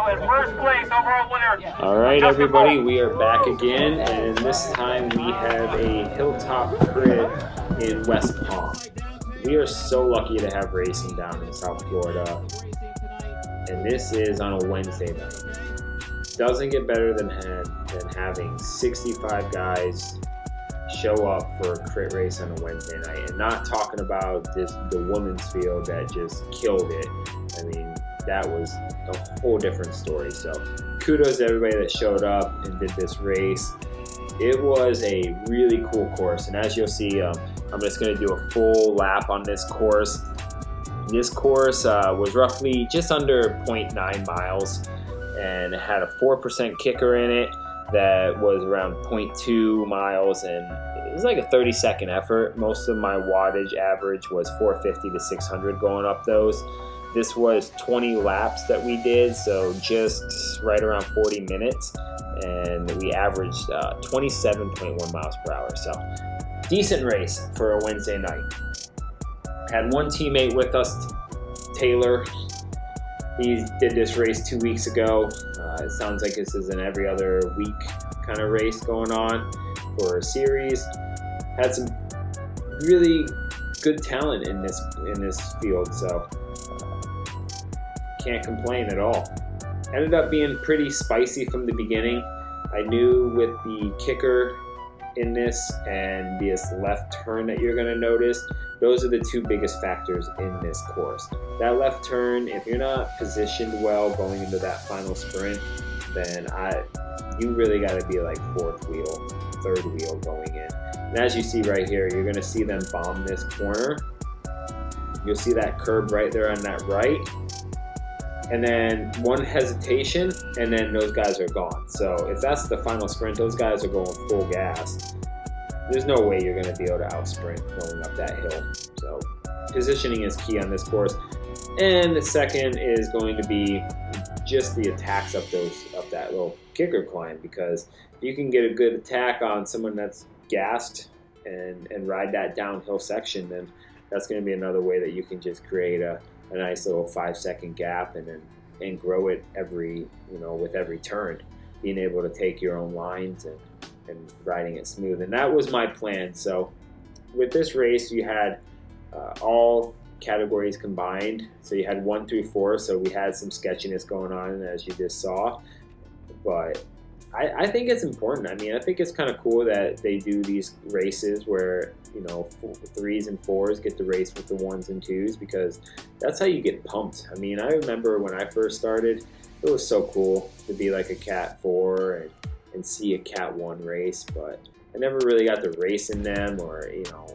in first place, overall winner. All right, everybody, we are back again, and this time we have a Hilltop Crit in West Palm. We are so lucky to have racing down in South Florida, and this is on a Wednesday night. Doesn't get better than having 65 guys show up for a crit race on a Wednesday night, and not talking about the women's field that just killed it. I mean, that was a whole different story. So kudos to everybody that showed up and did this race. It was a really cool course, and as you'll see, I'm just going to do a full lap on this course. This course was roughly just under 0.9 miles, and it had a 4% kicker in it that was around 0.2 miles, and it was like a 30-second effort. Most of my wattage average was 450 to 600 going up those. This was 20 laps that we did, so just right around 40 minutes, and we averaged 27.1 miles per hour. So decent race for a Wednesday night. Had one teammate with us, Taylor. He did this race 2 weeks ago. It sounds like this is an every other week kind of race going on for a series. Had some really good talent in this field, so can't complain at all. Ended up being pretty spicy from the beginning. I knew with the kicker in this and this left turn that you're going to notice, those are the two biggest factors in this course. That left turn, if you're not positioned well going into that final sprint, then you really got to be like fourth wheel, third wheel going in. And as you see right here, you're going to see them bomb this corner. You'll see that curb right there on that right. And then one hesitation, and then those guys are gone. So if that's the final sprint, those guys are going full gas. There's no way you're going to be able to outsprint going up that hill. So positioning is key on this course. And the second is going to be just the attacks up that little kicker climb, because if you can get a good attack on someone that's gassed and ride that downhill section, then that's going to be another way that you can just create a nice little 5-second gap and grow it with every turn, being able to take your own lines and riding it smooth. And that was my plan. So with this race, you had all categories combined. So you had 1 through 4. So we had some sketchiness going on, as you just saw. But I think it's important. I mean, I think it's kind of cool that they do these races where, 3s and 4s get to race with the 1s and 2s, because that's how you get pumped. I mean, I remember when I first started, it was so cool to be like a Cat 4 and see a Cat 1 race, but I never really got to race in them, or,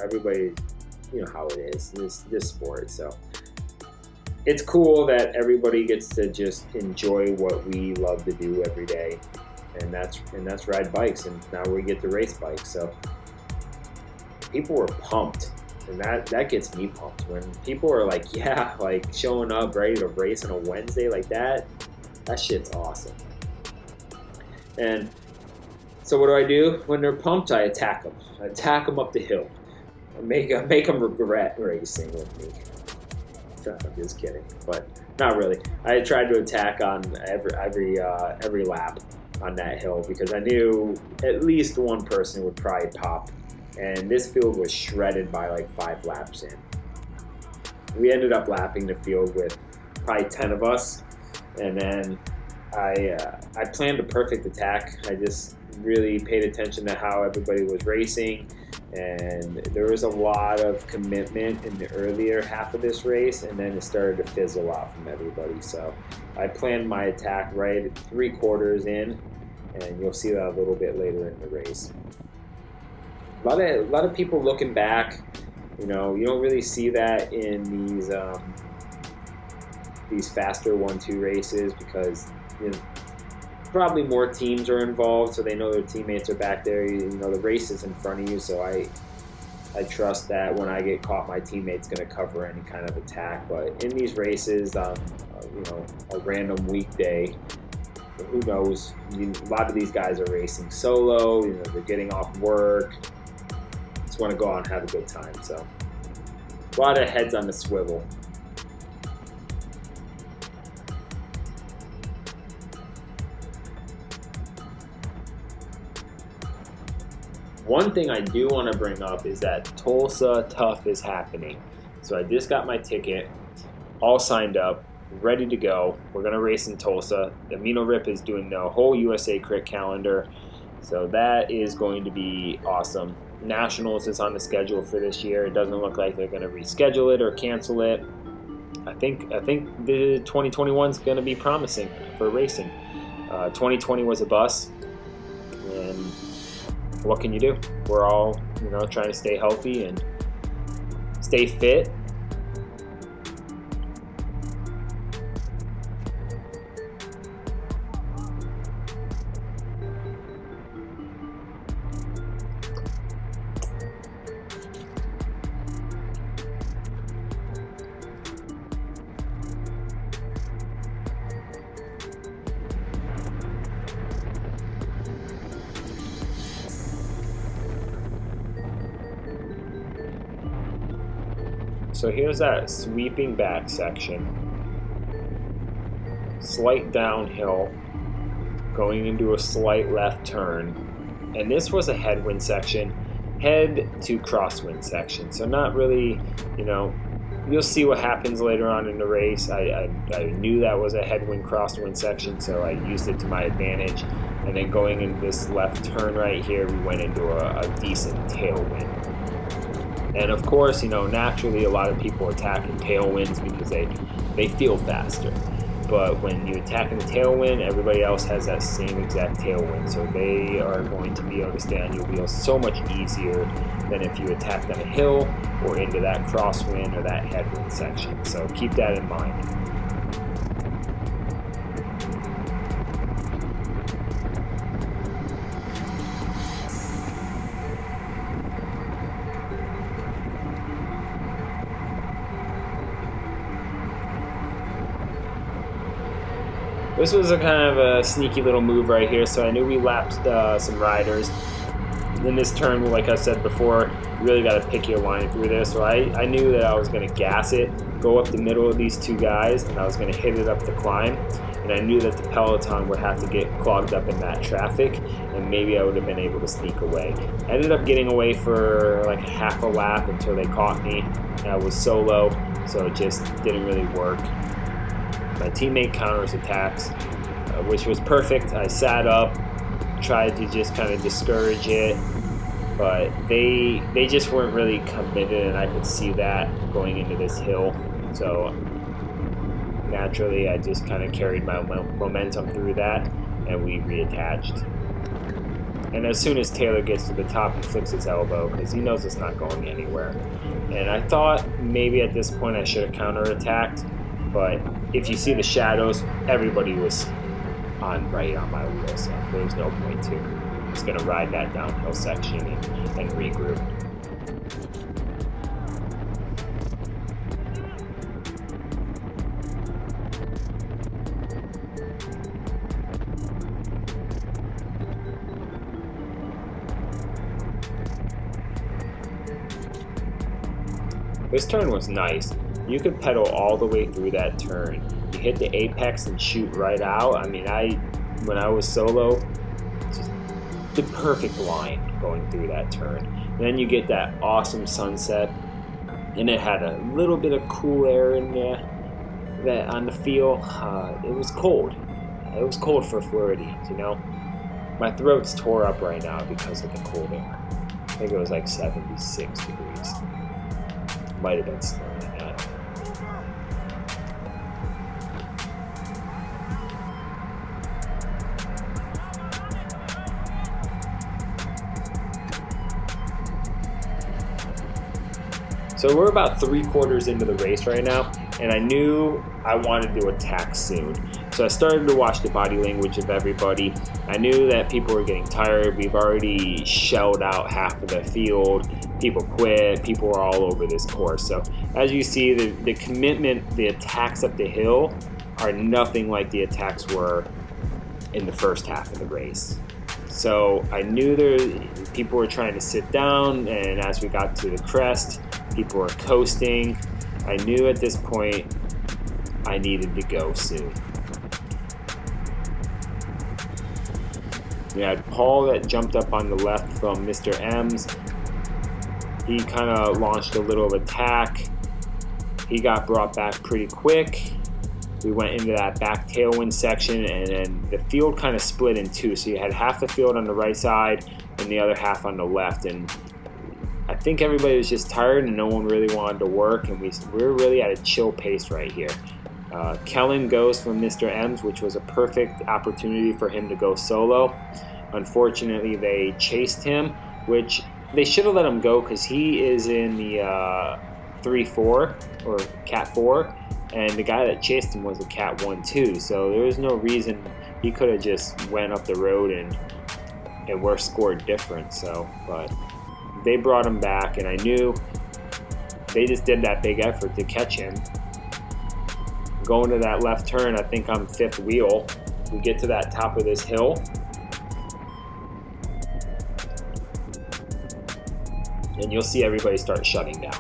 everybody, how it is, this sport. So it's cool that everybody gets to just enjoy what we love to do every day. And that's ride bikes, and now we get to race bikes. So people were pumped, and that gets me pumped when people are like, showing up ready to race on a Wednesday like that. That shit's awesome. And so what do? When they're pumped, I attack them. I attack them up the hill. I make them regret racing with me. I'm just kidding, but not really. I tried to attack on every lap on that hill, because I knew at least one person would probably pop, and this field was shredded by like 5 laps in. We ended up lapping the field with probably 10 of us, and then I planned a perfect attack. I just really paid attention to how everybody was racing, and there was a lot of commitment in the earlier half of this race, and then it started to fizzle out from everybody. So I planned my attack right at 3/4 in, and you'll see that a little bit later in the race. A lot of people looking back, you don't really see that in these faster 1-2 races, because probably more teams are involved, so they know their teammates are back there. The race is in front of you, so I trust that when I get caught, my teammate's going to cover any kind of attack. But in these races, a random weekday, who knows? A lot of these guys are racing solo. They're getting off work, just want to go out and have a good time. So a lot of heads on the swivel. One thing I do want to bring up is that Tulsa Tough is happening. So I just got my ticket, all signed up, ready to go. We're going to race in Tulsa. Amino Rip is doing the whole USA Crit calendar, so that is going to be awesome. Nationals is on the schedule for this year. It doesn't look like they're going to reschedule it or cancel it. I think the 2021 is going to be promising for racing. 2020 was a bust, and what can you do? We're all, trying to stay healthy and stay fit. So here's that sweeping back section, slight downhill, going into a slight left turn, and this was a headwind section, head to crosswind section, so not really, you'll see what happens later on in the race. I knew that was a headwind crosswind section, so I used it to my advantage, and then going into this left turn right here, we went into a decent tailwind. And of course, naturally a lot of people attacking tailwinds because they feel faster. But when you attack in the tailwind, everybody else has that same exact tailwind. So they are going to be able to stay on your wheels so much easier than if you attack down a hill or into that crosswind or that headwind section. So keep that in mind. This was a kind of a sneaky little move right here, so I knew we lapsed some riders. In this turn, like I said before, you really got to pick your line through this. So I knew that I was going to gas it, go up the middle of these two guys, and I was going to hit it up the climb. And I knew that the peloton would have to get clogged up in that traffic, and maybe I would have been able to sneak away. I ended up getting away for like half a lap until they caught me. I was solo, so it just didn't really work. My teammate counters attacks, which was perfect. I sat up, tried to just kind of discourage it, but they just weren't really committed, and I could see that going into this hill. So naturally, I just kind of carried my momentum through that, and we reattached. And as soon as Taylor gets to the top, he flicks his elbow because he knows it's not going anywhere. And I thought maybe at this point I should have counterattacked. But if you see the shadows, everybody was right on my wheels, so there was no point to. I'm just going to ride that downhill section and regroup. This turn was nice. You could pedal all the way through that turn. You hit the apex and shoot right out. I mean, when I was solo, just the perfect line going through that turn. And then you get that awesome sunset, and it had a little bit of cool air in there that on the feel. It was cold. It was cold for Floridians, My throat's tore up right now because of the cold air. I think it was like 76 degrees. Might have been snowing. So we're about 3/4 into the race right now, and I knew I wanted to attack soon. So I started to watch the body language of everybody. I knew that people were getting tired. We've already shelled out half of the field. People quit. People were all over this course. So as you see, the commitment, the attacks up the hill are nothing like the attacks were in the first half of the race. So I knew people were trying to sit down, and as we got to the crest, people were coasting. I knew at this point I needed to go soon. We had Paul that jumped up on the left from Mr. M's. He kind of launched a little attack. He got brought back pretty quick. We went into that back tailwind section, and then the field kind of split in two. So you had half the field on the right side and the other half on the left. And I think everybody was just tired and no one really wanted to work, and we were really at a chill pace right here. Kellen goes from Mr. M's, which was a perfect opportunity for him to go solo. Unfortunately, they chased him, which they should have let him go because he is in the 3-4 or Cat 4, and the guy that chased him was a Cat 1-2. So there was no reason he could have just went up the road and we're scored different. So, but they brought him back, and I knew they just did that big effort to catch him. Going to that left turn, I think I'm fifth wheel. We get to that top of this hill. And you'll see everybody start shutting down.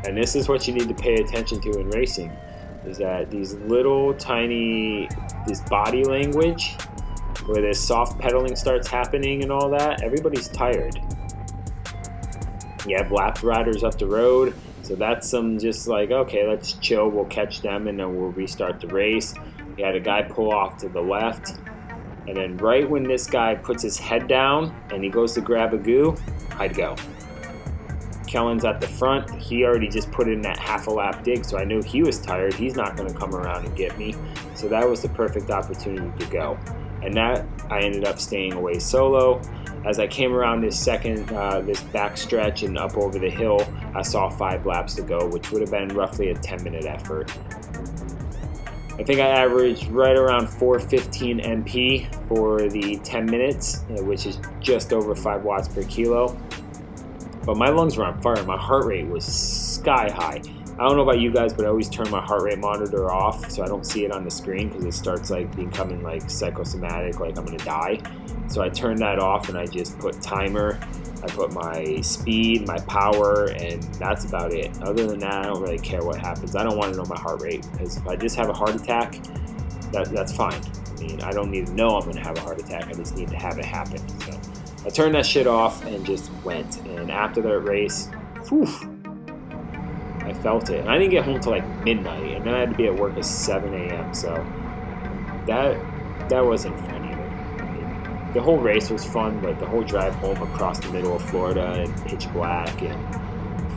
And this is what you need to pay attention to in racing, is that these little tiny, this body language, where this soft pedaling starts happening and all that, everybody's tired. You have lap riders up the road, so that's some just like, okay, let's chill, we'll catch them, and then we'll restart the race. You had a guy pull off to the left, and then right when this guy puts his head down and he goes to grab a goo, I'd go. Kellen's at the front. He already just put in that half a lap dig, so I knew he was tired. He's not going to come around and get me. So that was the perfect opportunity to go. And that, I ended up staying away solo. As I came around this this back stretch and up over the hill, I saw 5 laps to go, which would have been roughly a 10-minute effort. I think I averaged right around 415 MP for the 10 minutes, which is just over 5 watts per kilo. But my lungs were on fire. My heart rate was sky high. I don't know about you guys, but I always turn my heart rate monitor off so I don't see it on the screen because it starts like becoming like psychosomatic, like I'm gonna die. So I turned that off and I just put timer. I put my speed, my power, and that's about it. Other than that, I don't really care what happens. I don't want to know my heart rate because if I just have a heart attack, that's fine. I mean, I don't need to know I'm going to have a heart attack. I just need to have it happen. So I turned that shit off and just went. And after that race, whew, I felt it. And I didn't get home till like midnight, and then I had to be at work at 7 a.m. So that wasn't fun either. The whole race was fun, but the whole drive home across the middle of Florida and pitch black and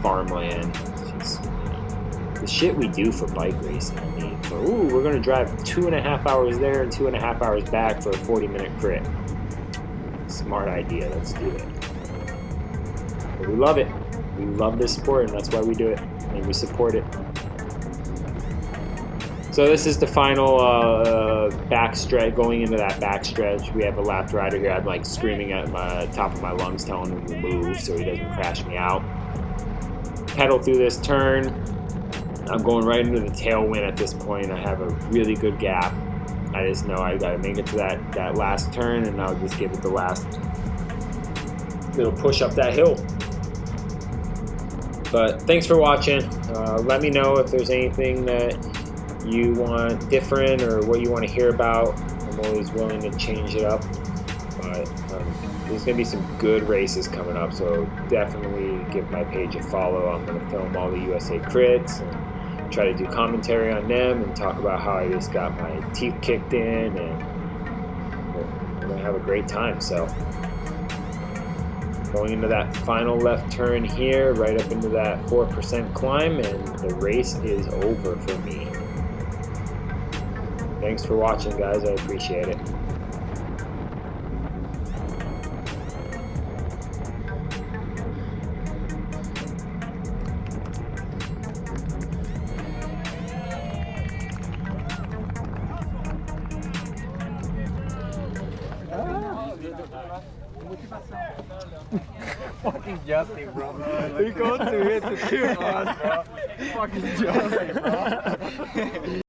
farmland, just, the shit we do for bike racing. I mean, we're going to drive 2.5 hours there and 2.5 hours back for a 40-minute crit. Smart idea, let's do it. But we love it. We love this sport, and that's why we do it, and we support it. So this is the final backstretch, going into that backstretch. We have a lap rider here. I'm like screaming at my top of my lungs, telling him to move so he doesn't crash me out. Pedal through this turn. I'm going right into the tailwind at this point. I have a really good gap. I just know I gotta make it to that last turn, and I'll just give it the last little push up that hill. But thanks for watching. Let me know if there's anything that you want different or what you want to hear about. I'm always willing to change it up, but there's going to be some good races coming up, so definitely give my page a follow. I'm going to film all the USA crits and try to do commentary on them and talk about how I just got my teeth kicked in, and we're going to have a great time. So going into that final left turn here, right up into that 4% climb, and the race is over for me. Thanks for watching, guys. I appreciate it. Fucking Justin, bro. We go to it to 2 hours, bro. Fucking Justin, bro.